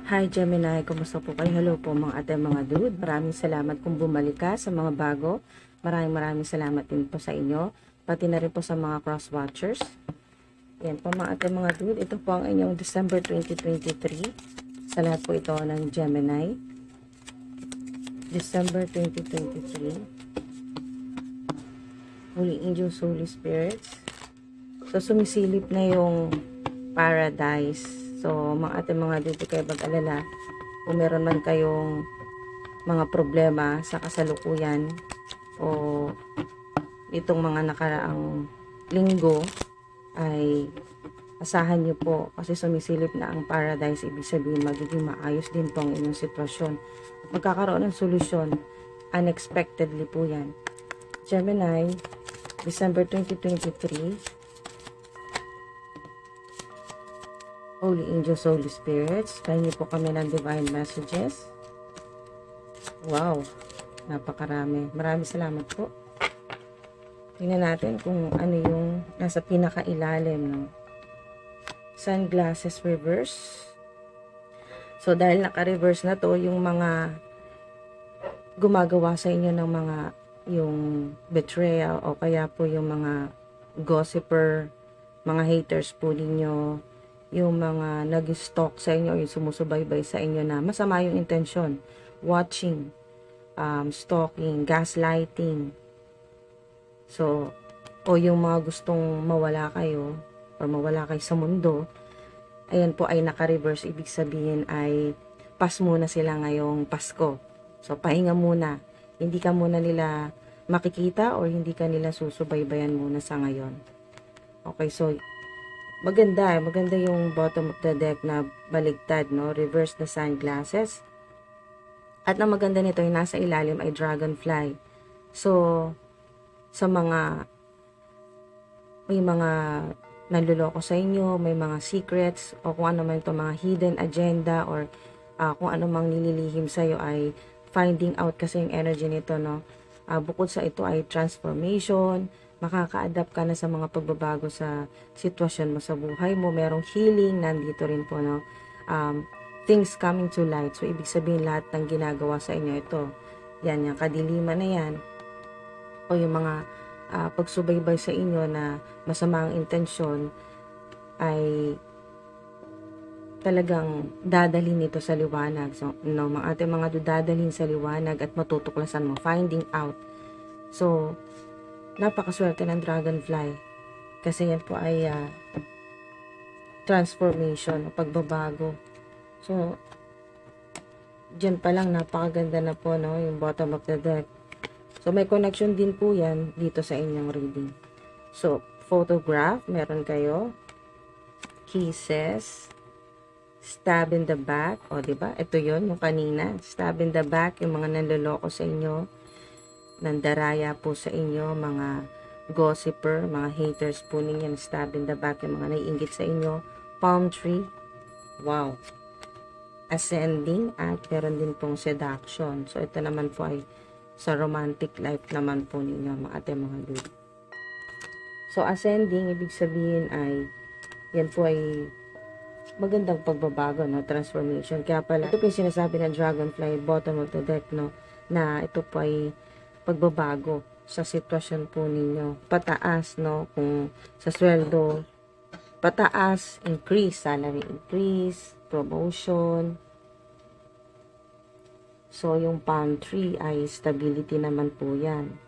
Hi Gemini, kumusta po kayo? Hello po mga ate mga dude. Maraming salamat kung bumalik ka sa mga bago. Maraming salamat din po sa inyo. Pati na rin po sa mga cross-watchers. Yan po mga ate mga dude. Ito po ang inyong December 2023. Sa lahat po ito ng Gemini. December 2023. Holy Angels, Holy Spirits. So sumisilip na yung paradise. So, mga ate mga dito kayo mag-alala kung meron man kayong mga problema sa kasalukuyan o itong mga nakaraang linggo ay asahan nyo po kasi sumisilip na ang paradise. Ibig sabihin magiging maayos din po ang inyong sitwasyon at magkakaroon ng solusyon unexpectedly po yan. Gemini, December 2023. Holy Angels, Holy Spirits, pahingi po kami ng divine messages. Wow, napakarami. Maraming salamat po. Tingnan natin kung ano yung nasa pinakailalim ng sunglasses reverse. So, dahil naka-reverse na to, yung mga gumagawa sa inyo ng mga yung betrayal o kaya po yung mga gossiper, mga haters po ninyo, yung mga nag-stalk sa inyo, yung sumusubaybay sa inyo na masama yung intensyon, watching, stalking, gaslighting. So, o yung mga gustong mawala kayo or mawala kayo sa mundo, ayan po ay naka-reverse. Ibig sabihin ay pass muna sila ngayong Pasko. So, pahinga muna. Hindi ka muna nila makikita or hindi ka nila susubaybayan muna sa ngayon. Okay, so maganda yung bottom of the deck na baligtad, no? Reverse the sunglasses. At ang maganda nito, yung nasa ilalim ay dragonfly. So, sa mga may mga nanluloko sa inyo, may mga secrets, o kung ano man ito, mga hidden agenda, or kung ano mang nililihim sa'yo ay finding out kasi yung energy nito, no? Bukod sa ito ay transformation, makaka-adapt ka na sa mga pagbabago sa sitwasyon mo sa buhay mo. Merong healing, nandito rin po, no? Things coming to light. So, ibig sabihin lahat ng ginagawa sa inyo ito. Yan, yung kadiliman na yan. O yung mga pagsubaybay sa inyo na masamang intensyon ay talagang dadalhin ito sa liwanag. So, no, mga ating mga dadalhin sa liwanag at matutuklasan mo. Finding out. So, napakaswerte ng dragonfly kasi yan po ay transformation o pagbabago. So, dyan pa lang napakaganda na po, no, yung bottom of the deck. So, may connection din po yan dito sa inyong reading. So, photograph, meron kayo. Kisses. Stab in the back. O, diba? Ito yon yung kanina. Stab in the back, yung mga nanloloko sa inyo. Nandaraya po sa inyo, mga gossiper, mga haters po ninyo, stab in the back, yung mga naiinggit sa inyo. Palm tree. Wow. Ascending at meron din pong seduction. So, ito naman po ay sa romantic life naman po ninyo, mga ate, mga dude. So, ascending, ibig sabihin ay yan po ay magandang pagbabago, no? Transformation. Kaya pala, ito po yung sinasabi ng dragonfly, bottom of the deck, no? Na ito po ay pagbabago sa sitwasyon po ninyo. Pataas, no? Kung sa sweldo, pataas, increase, salary increase, promotion. So, yung palm tree ay stability naman po yan.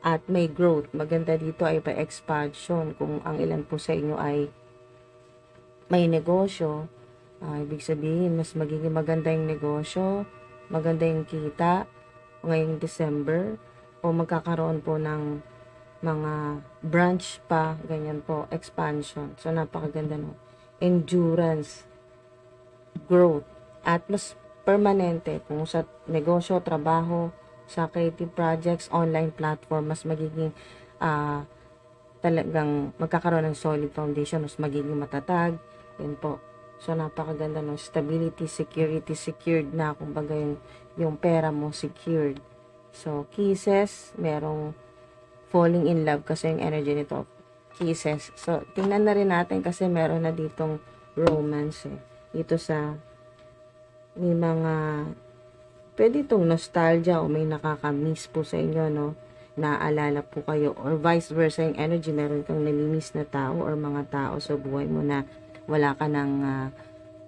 At may growth. Maganda dito ay pa-expansion. Kung ang ilan po sa inyo ay may negosyo, ibig sabihin, mas magiging maganda yung negosyo, maganda yung kita, ngayong December, o magkakaroon po ng mga branch pa, ganyan po, expansion. So, napakaganda, no? Endurance, growth, at mas permanente. Kung sa negosyo, trabaho, sa creative projects, online platform, mas magiging talagang magkakaroon ng solid foundation, mas magiging matatag. Yan po. So, napakaganda, no? Stability, security, secured na. Kumbaga, yung pera mo, secured. So, kisses, merong falling in love kasi yung energy nito. Kisses. So, tingnan na rin natin kasi meron na ditong romance, eh. dito sa may mga pwede itong nostalgia o may nakaka-miss po sa inyo, no? Naaalala po kayo or vice versa yung energy, meron kang namimiss na tao or mga tao sa buhay mo na wala ka ng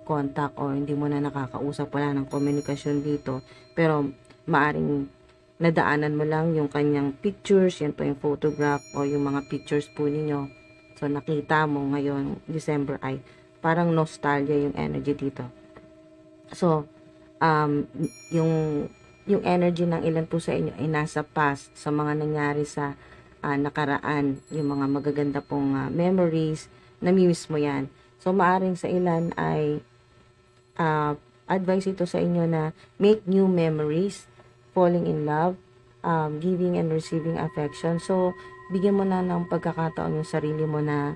contact or hindi mo na nakakausap, wala ng komunikasyon dito, pero maaring nadaanan mo lang yung kanyang pictures, yan po yung photograph o yung mga pictures po ninyo. So, nakita mo ngayon, December ay parang nostalgia yung energy dito. So, yung energy ng ilan po sa inyo ay nasa past, sa mga nangyari sa nakaraan, yung mga magaganda pong memories, namimiss mo yan. So, maaring sa ilan ay advice ito sa inyo na make new memories, falling in love, giving and receiving affection. So, bigyan mo na ng pagkakataon yung sarili mo na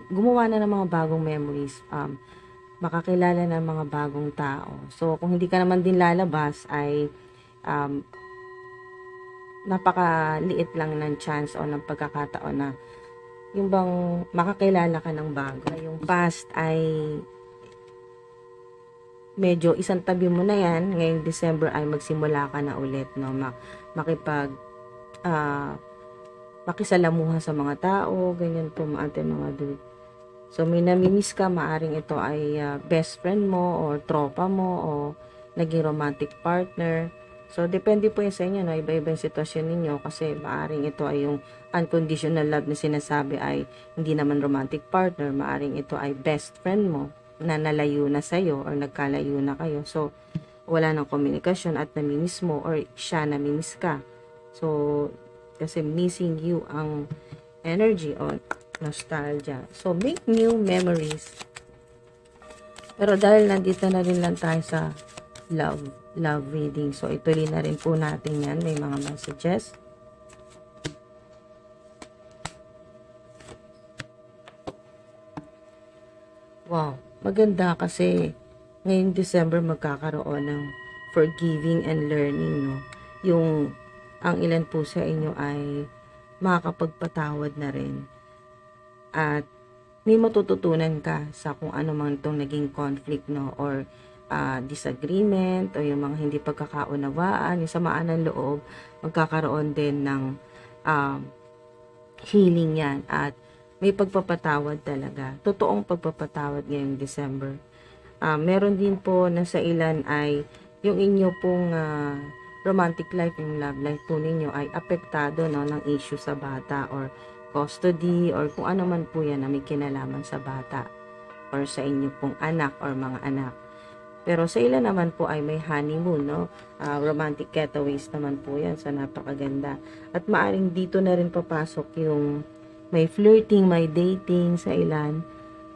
gumawa na ng mga bagong memories, makakilala ng mga bagong tao. So, kung hindi ka naman din lalabas, ay napakaliit lang ng chance o ng pagkakataon na yung bang makakilala ka ng bago. Yung past ay medyo isang tabi mo na yan. Ngayong December ay magsimula ka na ulit, no? Makisalamuha sa mga tao, ganyan po mga dude. So, may namimiss ka, maaring ito ay best friend mo or tropa mo o naging romantic partner. So, depende po yan sa inyo, no? Iba-iba yung sitwasyon ninyo kasi maaring ito ay yung unconditional love na sinasabi ay hindi naman romantic partner. Maaring ito ay best friend mo na nalayo na sa'yo or nagkalayo na kayo. So, wala ng komunikasyon at namimiss mo or siya namimiss ka. So, kasi missing you ang energy o nostalgia. So, make new memories. Pero dahil nandito na rin lang tayo sa love reading. So, ituloy na rin po natin yan. May mga messages. Wow. Maganda kasi ngayong December magkakaroon ng forgiving and learning, no? Yung ang ilan po sa inyo ay makakapagpatawad na rin. At may matututunan ka sa kung ano man itong naging conflict, no? Or disagreement o yung mga hindi pagkakaunawaan, yung samaan ng loob, magkakaroon din ng healing yan at may pagpapatawad talaga. Totoong pagpapatawad ngayong December. Meron din po na sa ilan ay yung inyo pong romantic life, yung love life po ninyo ay apektado, no, ng issue sa bata or custody or kung ano man po yan na may kinalaman sa bata or sa inyo pong anak or mga anak. Pero sa ilan naman po ay may honeymoon, no? Romantic getaways naman po yan. So, napakaganda. At maaring dito na rin papasok yung may flirting, may dating sa ilan.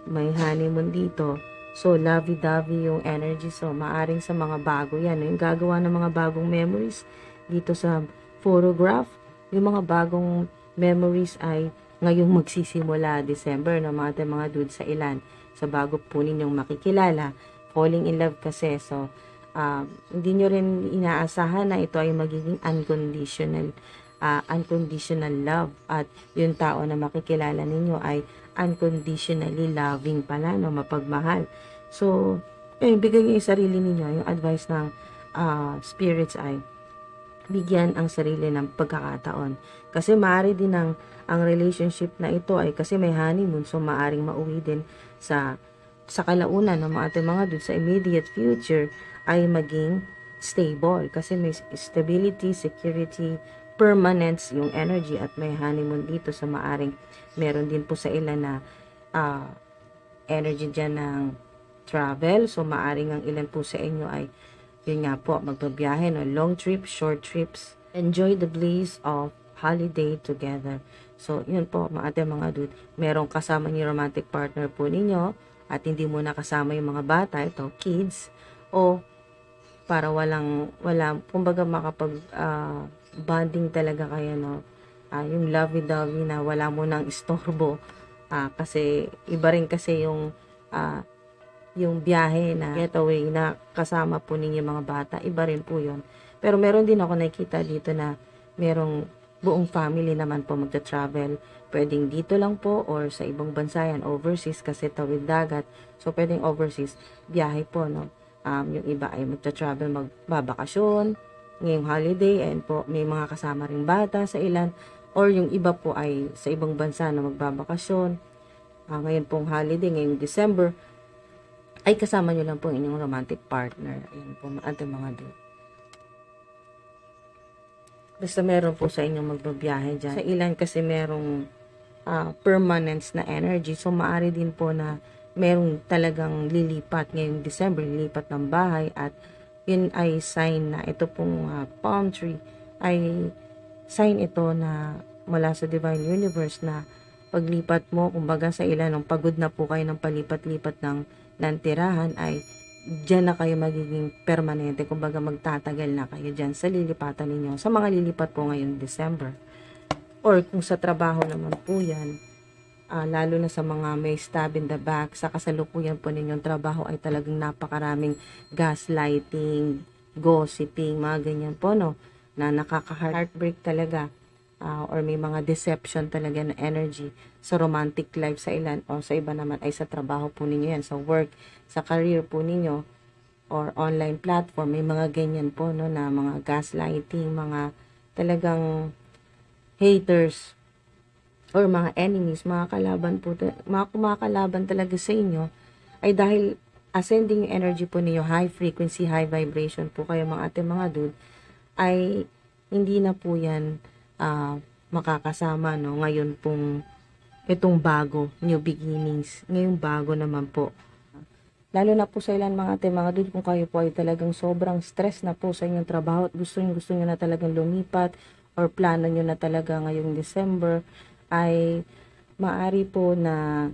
May honeymoon dito. So, lovey-dovey yung energy. So, maaring sa mga bago yan. Yung gagawa ng mga bagong memories dito sa photograph. Yung mga bagong memories ay ngayong magsisimula December, no? Mga dude sa ilan. Sa bago po ninyong makikilala. Falling in love kasi. So, hindi nyo rin inaasahan na ito ay magiging unconditional love. At yung tao na makikilala ninyo ay unconditionally loving pala, no? Mapagmahal. So, bigyan nyo yung sarili ninyo. Yung advice ng spirits ay bigyan ang sarili ng pagkakataon. Kasi maaari din ang relationship na ito ay kasi may honeymoon. So, maaring mauwi din sa kalaunan ng mga dun sa immediate future ay maging stable kasi may stability, security, permanence yung energy at may honeymoon dito sa maaring meron din po sa ilan na energy dyan ng travel. So maaring ang ilan po sa inyo ay yun nga po, magbabiyahe, no? Long trips, short trips. Enjoy the bliss of holiday together. So yun po mga dude, merong kasama ni romantic partner po ninyo at hindi mo nakasama yung mga bata, ito, kids, o para kumbaga makapag bonding talaga kayo, no? Yung lovey-dovey na wala mo nang istorbo, kasi iba rin kasi yung biyahe na getaway na kasama po ninyo mga bata, iba rin po yun. Pero meron din ako nakikita dito na merong buong family naman po magta-travel. Pwedeng dito lang po or sa ibang bansa yan, overseas kasi tawid dagat. So, pwedeng overseas, biyahe po, no? Yung iba ay magta-travel, magbabakasyon, ngayong holiday, and po, may mga kasama ring bata sa ilan, or yung iba po ay sa ibang bansa na magbabakasyon. Ngayon pong holiday, ngayong December, ay kasama nyo lang po inyong romantic partner. Ayan po, ating mga dude. Basta meron po sa inyong magbabiyahe dyan. Sa ilan kasi merong permanence na energy. So, maaari din po na merong talagang lilipat ngayong December, lilipat ng bahay, at yun ay sign na ito pong palm tree ay sign ito na mula sa Divine Universe na paglipat mo, kumbaga sa ilan, nung pagod na po kayo ng palipat-lipat ng tirahan, ay dyan na kayo magiging permanente, kumbaga magtatagal na kayo dyan sa lilipatan ninyo, sa mga lilipat po ngayong December. Or kung sa trabaho naman po yan, lalo na sa mga may stab in the back, sa kasalukuyan po ninyong trabaho ay talagang napakaraming gaslighting, gossiping, mga ganyan po, no, na nakaka-heartbreak talaga. Or may mga deception talaga na energy sa romantic life sa ilan, o sa iba naman ay sa trabaho po ninyo yan, sa work, sa career po ninyo, or online platform, may mga ganyan po, no, na mga gaslighting, mga talagang haters, or mga enemies, mga kalaban po, mga kumakalaban talaga sa inyo, ay dahil ascending yung energy po ninyo, high frequency, high vibration po kayo mga ate, mga dude, ay hindi na po yan makakasama, no, ngayon pong itong bago, new beginnings, ngayong bago naman po. Lalo na po sa ilan mga ate, mga dude, kung kayo po ay talagang sobrang stress na po sa inyong trabaho at gusto nyo na talagang lumipat, or plano nyo na talaga ngayong December, ay maari po na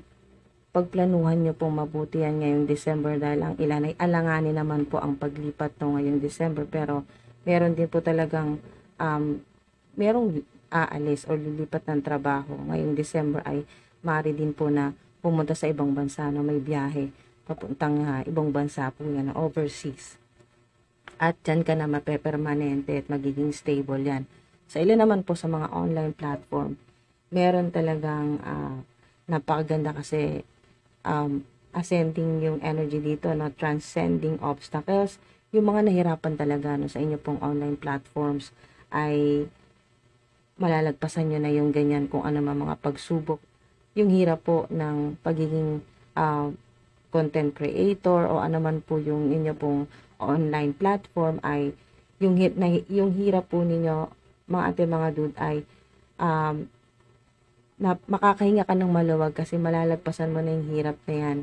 pagplanuhan nyo pong mabuti yan ngayong December, dahil ang ilan ay alanganin naman po ang paglipat no ngayong December, pero meron din po talagang merong aalis o lilipat ng trabaho ngayong December, ay maaari din po na pumunta sa ibang bansa, no, may biyahe papuntang ibang bansa po yan, overseas, at dyan ka na mapepermanente at magiging stable yan. Sa ilan naman po sa mga online platform, meron talagang napakaganda kasi ascending yung energy dito, no, transcending obstacles. Yung mga nahirapan talaga, no, sa inyo pong online platforms, ay malalagpasan nyo na yung ganyan, kung ano mga pagsubok, yung hirap po ng pagiging content creator, o ano man po yung inyo pong online platform, ay yung hirap po ninyo mga ate, mga dude, ay makakahinga ka ng maluwag kasi malalagpasan mo na yung hirap na yan.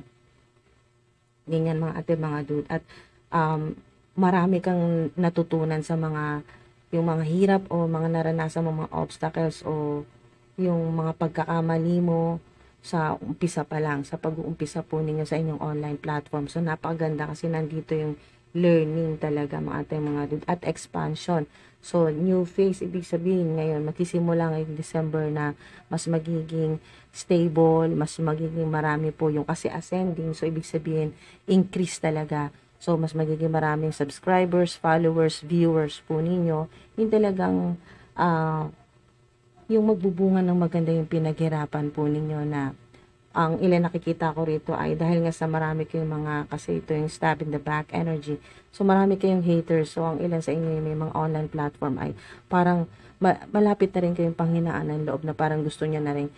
Ganyan mga ate, mga dude. At marami kang natutunan sa yung mga hirap o mga naranasan mo, mga obstacles, o yung mga pagkakamali mo sa umpisa pa lang, sa pag-uumpisa po ninyo sa inyong online platform. So, napakaganda kasi nandito yung learning talaga mga ate, mga dude, at expansion. So, new phase, ibig sabihin ngayon, magsisimula ngayong December na mas magiging stable, mas magiging marami po yung kasi ascending. So, ibig sabihin, increase talaga. So, mas magiging maraming subscribers, followers, viewers po ninyo. Yung talagang, yung magbubunga ng maganda yung pinaghirapan po ninyo, na ang ilan nakikita ko rito ay dahil nga sa marami kayong mga, kasi ito yung stab in the back energy. So, marami kayong haters. So, ang ilan sa inyo yung may mga online platform ay parang malapit na rin kayong panghinaan ng loob, na parang gusto niya na rin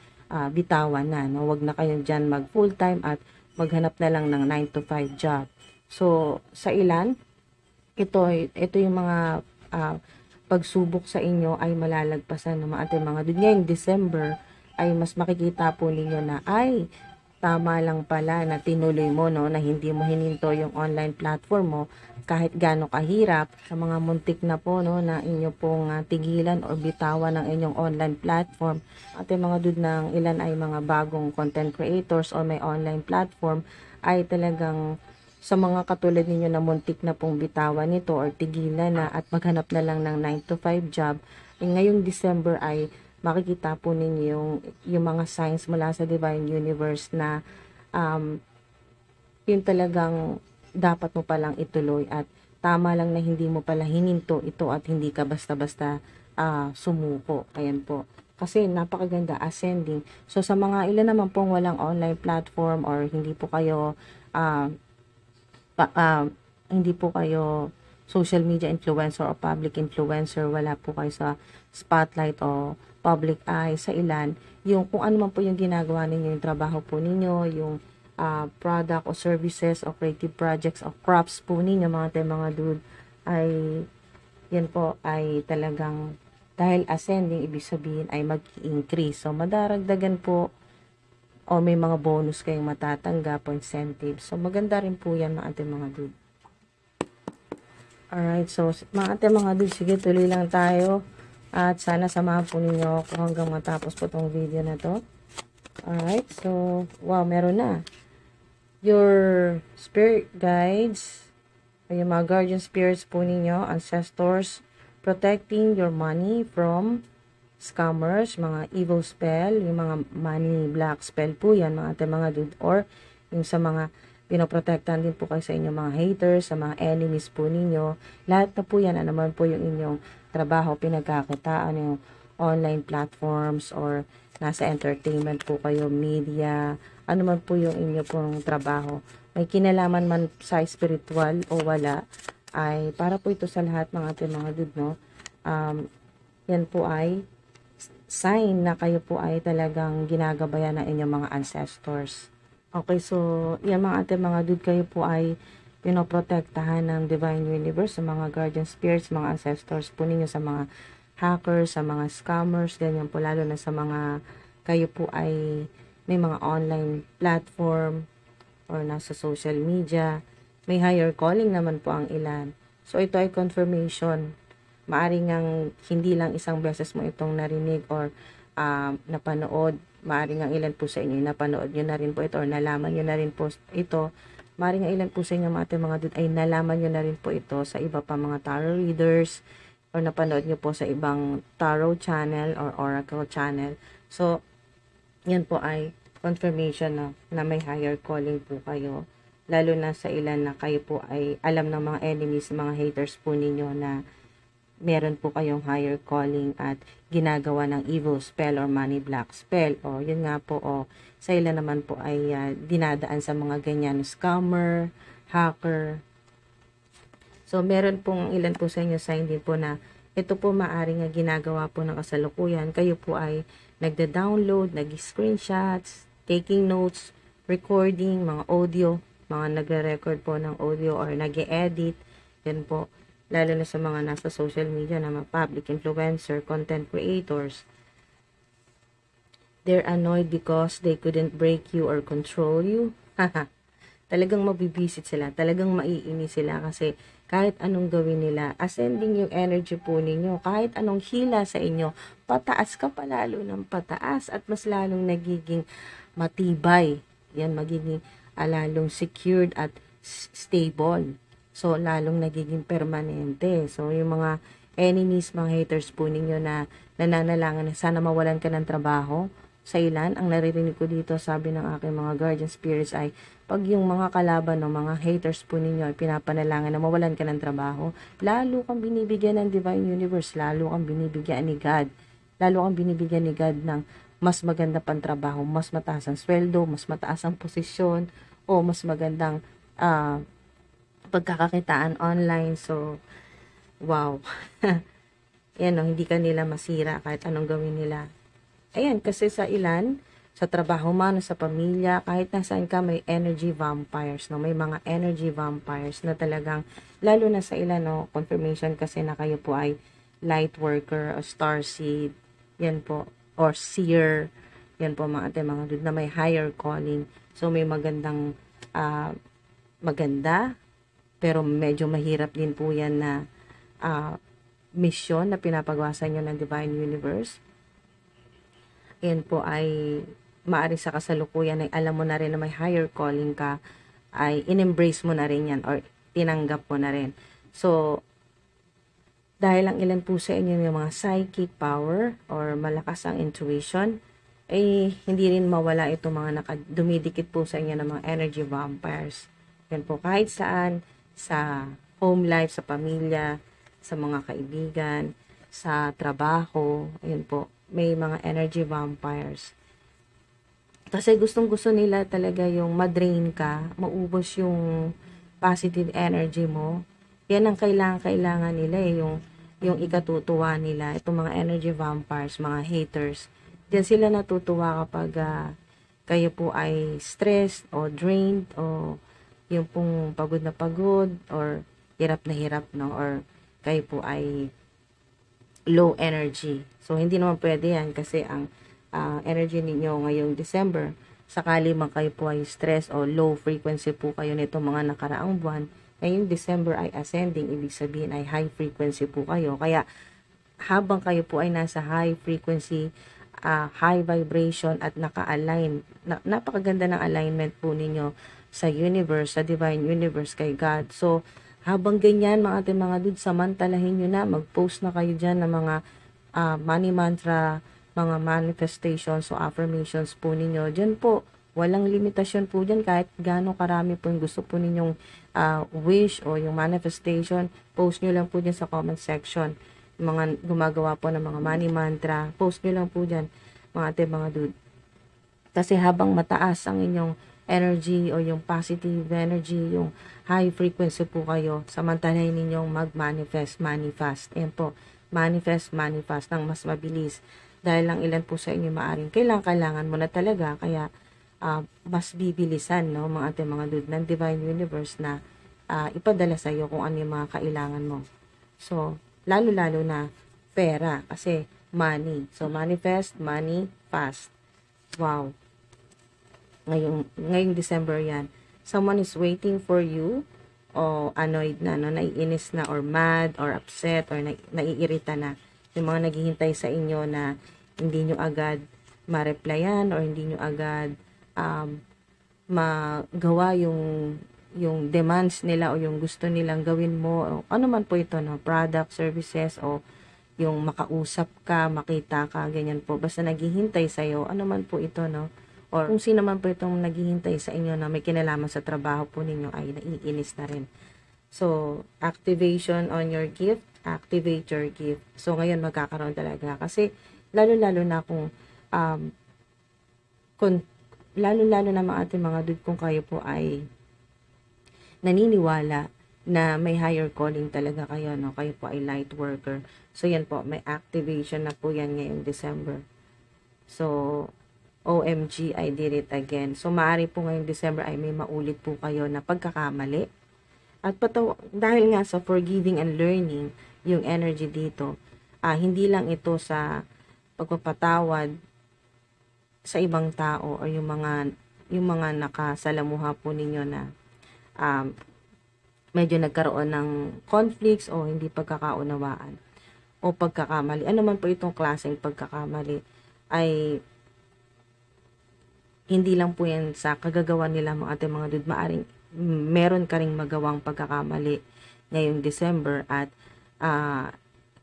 bitawan na, no? Wag na kayong dyan mag full time at maghanap na lang ng 9 to 5 job. So, sa ilan, ito yung mga pagsubok sa inyo ay malalagpasan ng mga ating mga dude. Ngayong December, ay mas makikita po ninyo na, ay, tama lang pala na tinuloy mo, no, na hindi mo hininto yung online platform mo, kahit gaano kahirap, sa mga muntik na po, no, na inyo pong tigilan o bitawan ng inyong online platform. Ating mga dude, ng ilan ay mga bagong content creators o may online platform, ay talagang sa mga katulad ninyo na muntik na pong bitawan nito or tigilan na at maghanap na lang ng 9 to 5 job, ngayong December ay makikita po ninyo yung mga signs mula sa Divine Universe na yun talagang dapat mo palang ituloy, at tama lang na hindi mo pala hininto ito at hindi ka basta-basta sumuko. Ayan po. Kasi napakaganda, ascending. So, sa mga ilan naman pong walang online platform or hindi po kayo ah, hindi po kayo social media influencer o public influencer, wala po kayo sa spotlight o public eye sa ilan, yung kung ano man po yung ginagawa ninyo, yung trabaho po ninyo, yung product o services o creative projects o crops po ninyo, mga dude, ay yan po ay talagang dahil ascending, ibig sabihin ay mag-increase. So, madaragdagan po o may mga bonus kayong matatanggap o incentives. So, maganda rin po yan mga ating mga dude. Alright, so mga ating mga dude, sige tuloy lang tayo. At sana samahan po ninyo ako hanggang matapos po tong video na to. Alright, so wow, meron na. Your spirit guides, yung mga guardian spirits po ninyo, ancestors, protecting your money from scammers, mga evil spell, yung mga money black spell po yan, mga ating mga dude, or yung sa mga pinoprotektahan din po kayo sa inyong mga haters, sa mga enemies po ninyo. Lahat na po yan, ano naman po yung inyong trabaho, pinagkakitaan, yung online platforms, or nasa entertainment po kayo, media, ano man po yung inyo pong trabaho. May kinalaman man sa spiritual o wala, ay para po ito sa lahat mga ating mga dude, no? Yan po ay sign na kayo po ay talagang ginagabayan ng inyong mga ancestors. Okay, so yan mga ating mga dude, kayo po ay pinoprotektahan ng Divine Universe, sa mga guardian spirits, mga ancestors po ninyo, sa mga hackers, sa mga scammers, ganyan po, lalo na sa mga kayo po ay may mga online platform or nasa social media, may higher calling naman po ang ilan. So ito ay confirmation. Maaring ngang hindi lang isang beses mo itong narinig or napanood. Maaring ngang ilan po sa inyo napanood nyo na rin po ito or nalaman nyo na rin po ito. Maaring ngang ilan po sa inyo mga dude ay nalaman nyo na rin po ito sa iba pa mga tarot readers or napanood nyo po sa ibang tarot channel or oracle channel. So, yan po ay confirmation na may higher calling po kayo. Lalo na sa ilan na kayo po ay alam ng mga enemies, mga haters po ninyo na meron po kayong higher calling at ginagawa ng evil spell or money black spell. O, yun nga po, sa ilan naman po ay dinadaan sa mga ganyan, scammer, hacker. So, meron pong ilan po sa inyo sign din po na ito po maaring ginagawa po ng kasalukuyan. Kayo po ay nagda-download, nag-screenshots, taking notes, recording, mga audio, mga nagre-record po ng audio or nag-edit. Yan po. Lalo na sa mga nasa social media na mga public influencer, content creators. They're annoyed because they couldn't break you or control you. Talagang mabibisit sila. Talagang maiinis sila kasi kahit anong gawin nila, ascending yung energy po ninyo. Kahit anong hila sa inyo, pataas ka pa lalo ng pataas at mas lalong nagiging matibay. Yan, magiging lalong secured at stable. So, lalong nagiging permanente. So, yung mga enemies, mga haters po ninyo na nananalangan na sana mawalan ka ng trabaho, sa ilan, ang naririnig ko dito, sabi ng aking mga guardian spirits ay, pag yung mga kalaban o mga haters po ninyo ay pinapanalangan na mawalan ka ng trabaho, lalo kang binibigyan ng Divine Universe, lalo kang binibigyan ni God, lalo kang binibigyan ni God ng mas maganda pang trabaho, mas mataas ang sweldo, mas mataas ang posisyon, o mas magandang pagkakakitaan online. So, wow. Yan o, hindi ka nila masira kahit anong gawin nila. Ayan, kasi sa ilan, sa trabaho man, sa pamilya, kahit nasaan ka, may energy vampires, no? May mga energy vampires na talagang, lalo na sa ilan, no? Confirmation kasi na kayo po ay light worker, o starseed, yan po, or seer, yan po mga dude, na may higher calling. So, may magandang, maganda, pero medyo mahirap din po yan na mission na pinapagawasan nyo ng Divine Universe. Yan po ay maaari sa kasalukuyan ay alam mo na rin na may higher calling ka, ay in-embrace mo na rin yan or tinanggap mo na rin. So, dahil ang ilan po sa inyo yung mga psychic power or malakas ang intuition, ay hindi rin mawala itong mga dumidikit po sa inyo ng mga energy vampires. Yan po kahit saan, sa home life, sa pamilya, sa mga kaibigan, sa trabaho. Ayun po, may mga energy vampires. Kasi gustong-gusto nila talaga yung madrain ka, maubos yung positive energy mo. Yan ang kailangan nila eh, yung ikatutuwa nila. Itong mga energy vampires, mga haters. Diyan sila natutuwa kapag kayo po ay stressed o drained o yung pong pagod na pagod or hirap na hirap, no? Or kayo po ay low energy. So, hindi naman pwede yan kasi ang energy ninyo ngayong December, sakali man kayo po ay stress o low frequency po kayo nito mga nakaraang buwan, ngayong December ay ascending, ibig sabihin ay high frequency po kayo. Kaya, habang kayo po ay nasa high frequency, high vibration at naka-align, napakaganda ng alignment po ninyo sa universe, sa divine universe, kay God. So, habang ganyan mga ating mga dude, samantalahin nyo na, mag-post na kayo dyan ng mga money mantra, mga manifestations o affirmations po ninyo. Diyan po, walang limitasyon po dyan kahit gaano karami po yung gusto po ninyong wish o yung manifestation. Post nyo lang po dyan sa comment section. Yung mga gumagawa po ng mga money mantra, post nyo lang po dyan mga ate mga dude. Kasi habang mataas ang inyong energy o yung positive energy, yung high frequency po kayo, samantalahin ninyong mag-manifest. Ayan po, manifest ng mas mabilis. Dahil lang ilan po sa inyo maaring kailangan mo na talaga, kaya mas bibilisan, no, mga ating mga dude ng divine universe na ipadala sa iyo kung ano yung mga kailangan mo. So, lalo-lalo na pera, kasi money. So, manifest, money, fast. Wow. Ngayong December yan. Someone is waiting for you o annoyed na, no, naiinis na or mad or upset or naiirita na. Yung mga naghihintay sa inyo na hindi nyo agad ma-replyan or hindi nyo agad magawa yung demands nila o yung gusto nilang gawin mo o ano man po ito, no, product, services o yung makausap ka, makita ka, ganyan po. Basta naghihintay sa'yo, ano man po ito, no? Or kung sino man po itong naghihintay sa inyo na may kinalaman sa trabaho po ninyo ay naiinis na rin. So, activation on your gift, activate your gift. So, ngayon magkakaroon talaga. Kasi, lalo-lalo na lalo-lalo na mga ating mga dude, kung kayo po ay naniniwala na may higher calling talaga kayo, no? Kayo po ay light worker. So, yan po, may activation na po yan ngayong December. So, OMG, I did it again. So, maaari po ngayong December ay may maulit po kayo na pagkakamali. At dahil nga sa forgiving and learning, yung energy dito, hindi lang ito sa pagpapatawad sa ibang tao o yung mga nakasalamuha po ninyo na medyo nagkaroon ng conflicts o hindi pagkakaunawaan o pagkakamali. Ano man po itong klaseng pagkakamali ay hindi lang po yan sa kagagawa nila mga ating mga dude. Maaring meron ka ring magawang pagkakamali ngayong December at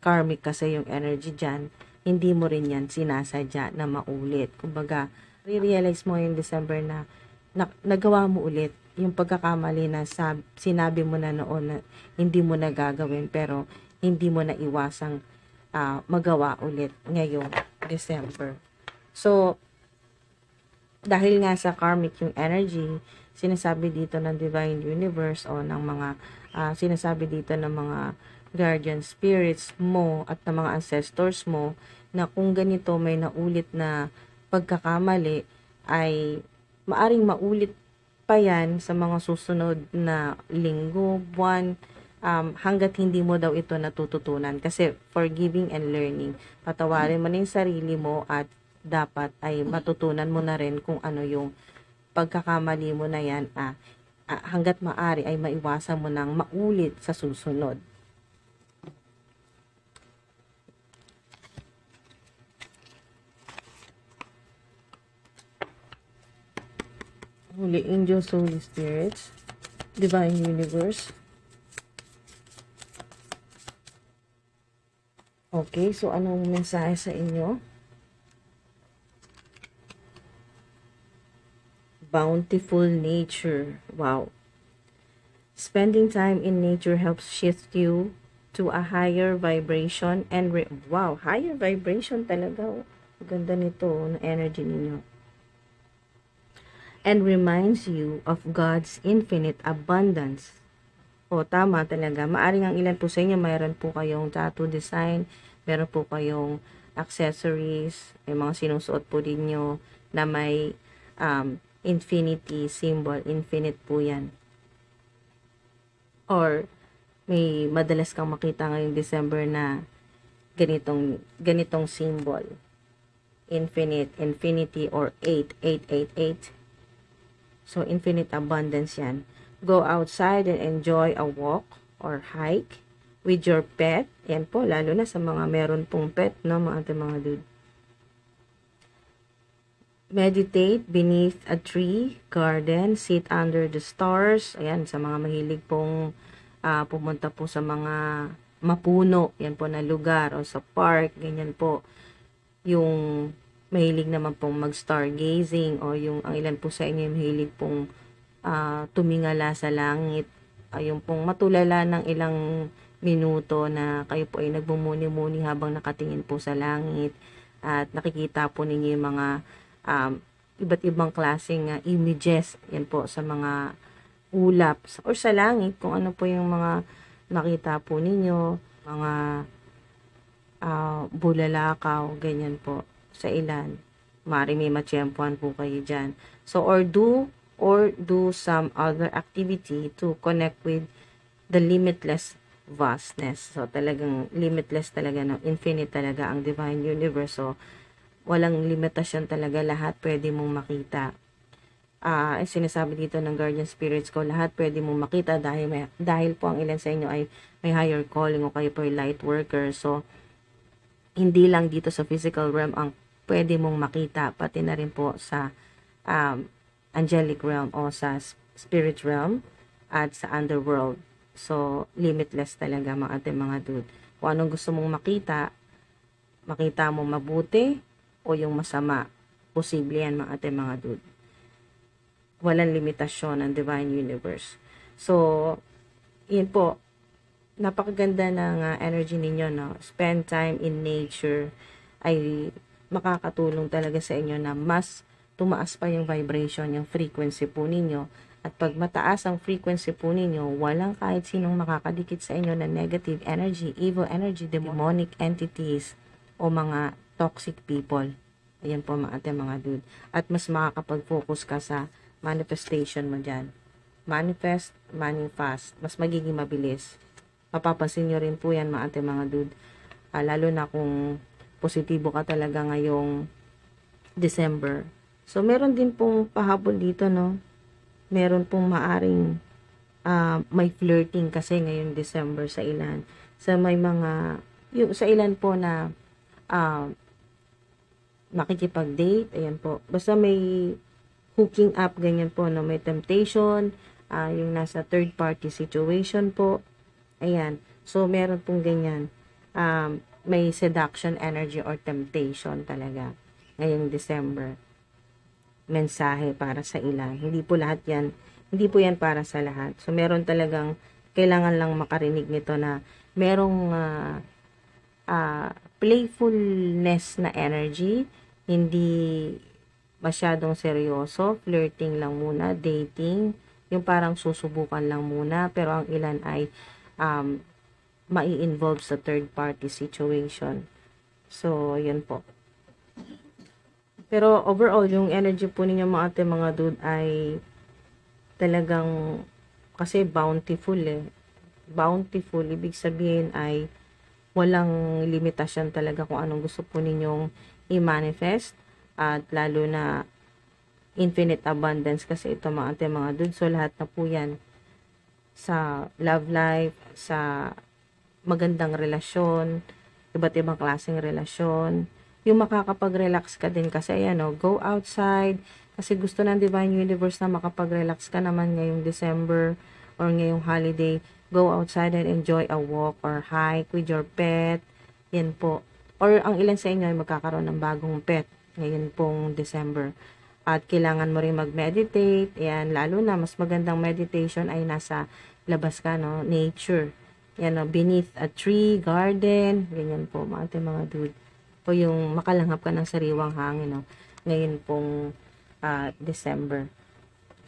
karmic kasi yung energy dyan, hindi mo rin yan sinasadya na maulit. Kumbaga, realize mo yung December na nagawa mo ulit yung pagkakamali na sinabi mo na noon na hindi mo na gagawin pero hindi mo na iwasang magawa ulit ngayong December. So, dahil nga sa karmic yung energy, sinasabi dito ng divine universe o ng mga sinasabi dito ng mga guardian spirits mo at ng mga ancestors mo na kung ganito may naulit na pagkakamali ay maaring maulit pa yan sa mga susunod na linggo, buwan, hanggat hindi mo daw ito natututunan. Kasi forgiving and learning, patawarin mo na yung sarili mo at dapat ay matutunan mo na rin kung ano yung pagkakamali mo na yan, hanggat maari ay maiwasan mo nang maulit sa susunod. Holy Angels, Holy Spirits, Divine Universe. Okay, so anong mensahe sa inyo? Bountiful nature. Wow. Spending time in nature helps shift you to a higher vibration and wow, higher vibration talaga. Ganda nito ng energy ninyo. And reminds you of God's infinite abundance. O, tama talaga. Maaring ang ilan po sa inyo, mayroon po kayong tattoo design, meron po kayong accessories, may mga sinusuot po ninyo na may infinity symbol. Infinite po yan. Or, may madalas kang makita ngayong December na ganitong symbol. Infinite, infinity, or 8. So, infinite abundance yan. Go outside and enjoy a walk or hike with your pet. Yan po, lalo na sa mga meron pong pet, no, mga dude. Meditate beneath a tree, garden, sit under the stars. Ayan, sa mga mahilig pong pumunta po sa mga mapuno, yan po na lugar, o sa park, ganyan po. Yung mahilig naman pong mag-stargazing, o yung ang ilan po sa inyo mahilig pong tumingala sa langit, yung pong matulala ng ilang minuto na kayo po ay nagbumuni-muni habang nakatingin po sa langit at nakikita po ninyo yung mga iba't ibang klaseng images, yan po, sa mga ulap or sa langit, kung ano po yung mga nakita po ninyo, mga bulalakaw, ganyan po, sa ilan. Maaaring may matsyempuan po kayo dyan. So, or do some other activity to connect with the limitless vastness. So, talagang limitless talaga, no? Infinite talaga ang divine universe. So, walang limitasyon talaga, lahat pwede mong makita. Sinasabi dito ng guardian spirits ko, lahat pwede mong makita dahil po ang ilan sa inyo ay may higher calling o kayo po ay light worker. So, hindi lang dito sa physical realm ang pwede mong makita, pati na rin po sa angelic realm o sa spirit realm at sa underworld. So, limitless talaga mga dude. Kung anong gusto mong makita mo mabuti o yung masama, posible yan mga dude. Walang limitasyon ang divine universe. So, yun po, napakaganda ng energy ninyo, no? Spend time in nature ay makakatulong talaga sa inyo na mas tumaas pa yung vibration, yung frequency po ninyo. At pag mataas ang frequency po ninyo, walang kahit sinong makakadikit sa inyo na negative energy, evil energy, demonic entities, o mga toxic people. Ayan po mga dude. At mas makakapag-focus ka sa manifestation mo dyan. Manifest. Mas magiging mabilis. Mapapansin nyo rin po yan mga dude. Lalo na kung positibo ka talaga ngayong December. So, meron din pong pahabol dito, no? Meron pong maaring may flirting kasi ngayong December sa ilan. Sa may mga, sa ilan po na makikipag-date, ayan po. Basta may hooking up, ganyan po, no? May temptation, yung nasa third party situation po. Ayan. So, meron pong ganyan. May seduction energy or temptation talaga ngayong December. Mensahe para sa ilan. Hindi po lahat yan. Hindi po yan para sa lahat. So, meron talagang kailangan lang makarinig nito na merong playfulness na energy. Hindi masyadong seryoso. Flirting lang muna. Dating. Yung parang susubukan lang muna. Pero ang ilan ay mai-involve sa third party situation. So, yun po. Pero overall, yung energy po ninyo mga dude ay talagang kasi bountiful eh. Bountiful, ibig sabihin ay walang limitasyon talaga kung anong gusto po ninyong i-manifest. At lalo na infinite abundance kasi ito mga dude. So, lahat na po yan sa love life, sa magandang relasyon, iba't ibang klaseng relasyon, yung makakapag-relax ka din kasi ayan, go outside kasi gusto ng divine universe na makapag-relax ka naman ngayong December or ngayong holiday. Go outside and enjoy a walk or hike with your pet. Yan po. Or ang ilan sa inyo ay magkakaroon ng bagong pet ngayon pong December. At kailangan mo rin mag-meditate. Yan, lalo na mas magandang meditation ay nasa labas ka, no? Nature. Yan o, beneath a tree, garden, ganyan po mga mga dude. Po yung makalanghap ka ng sariwang hangin, no? Ngayon pong December.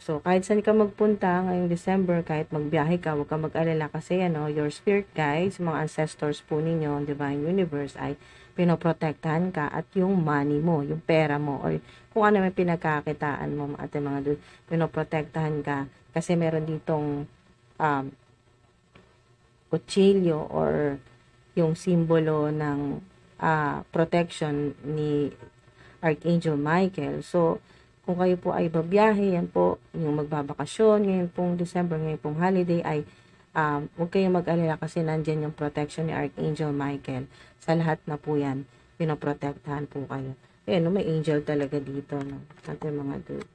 So, kahit saan ka magpunta ngayong December, kahit magbiyahe ka, huwag ka mag-alala kasi your spirit guides, mga ancestors po ninyo, Divine Universe, ay pinoprotektahan ka at yung money mo, yung pera mo, or kung ano may pinagkakitaan mo, mga dude, pinoprotektahan ka kasi meron ditong kutsilyo or yung simbolo ng protection ni Archangel Michael. So, kung kayo po ay babiyahe, yan po, yung magbabakasyon, ngayon pong December, ngayon pong holiday, ay huwag kayong mag-alala kasi nandyan yung protection ni Archangel Michael. Sa lahat na po yan, pinoprotektahan po kayo. Ayan, may angel talaga dito, no? Ating mga dude.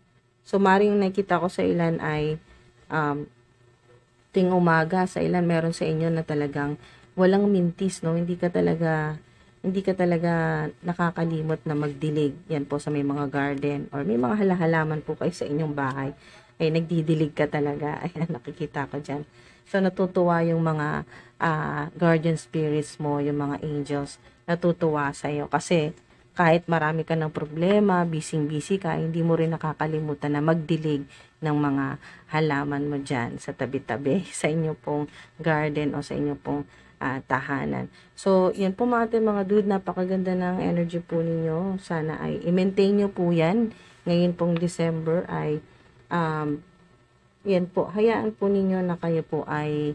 So, maring nakita ko sa ilan ay ting umaga, sa ilan meron sa inyo na talagang walang mintis, no? Hindi ka talaga nakakalimot na magdilig. Yan po sa may mga garden or may mga halahalaman po kayo sa inyong bahay. Ay nagdidilig ka talaga. Ayan, nakikita ko dyan. So, natutuwa yung mga guardian spirits mo, yung mga angels, natutuwa sa'yo. Kasi, kahit marami ka ng problema, busy-busy ka, hindi mo rin nakakalimutan na magdilig ng mga halaman mo dyan sa tabi-tabi, sa inyo pong garden o sa inyo pong tahanan. So, yan po mga dude, napakaganda ng energy po ninyo. Sana ay i-maintain nyo po yan. Ngayon pong December ay, yan po, hayaan po ninyo na kayo po ay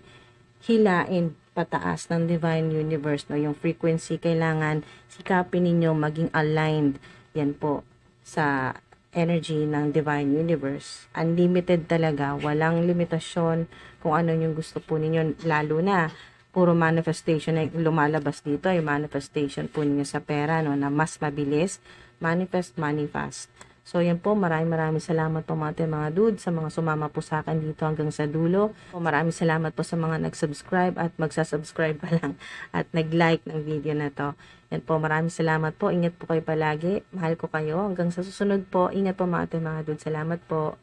hilain pataas ng Divine Universe. No? Yung frequency, kailangan sikapin ninyo maging aligned. Yan po, sa energy ng Divine Universe. Unlimited talaga, walang limitasyon kung ano yung gusto po ninyo, lalo na puro manifestation ay lumalabas dito, ay manifestation po ninyo sa pera, no, na mas mabilis, manifest, money fast. So, yan po, maraming salamat po mga dude, sa mga sumama po sa akin dito hanggang sa dulo. Maraming salamat po sa mga nag-subscribe at magsasubscribe pa lang at nag-like ng video na to. Yan po, maraming salamat po. Ingat po kayo palagi. Mahal ko kayo. Hanggang sa susunod po. Ingat po mga dude. Salamat po.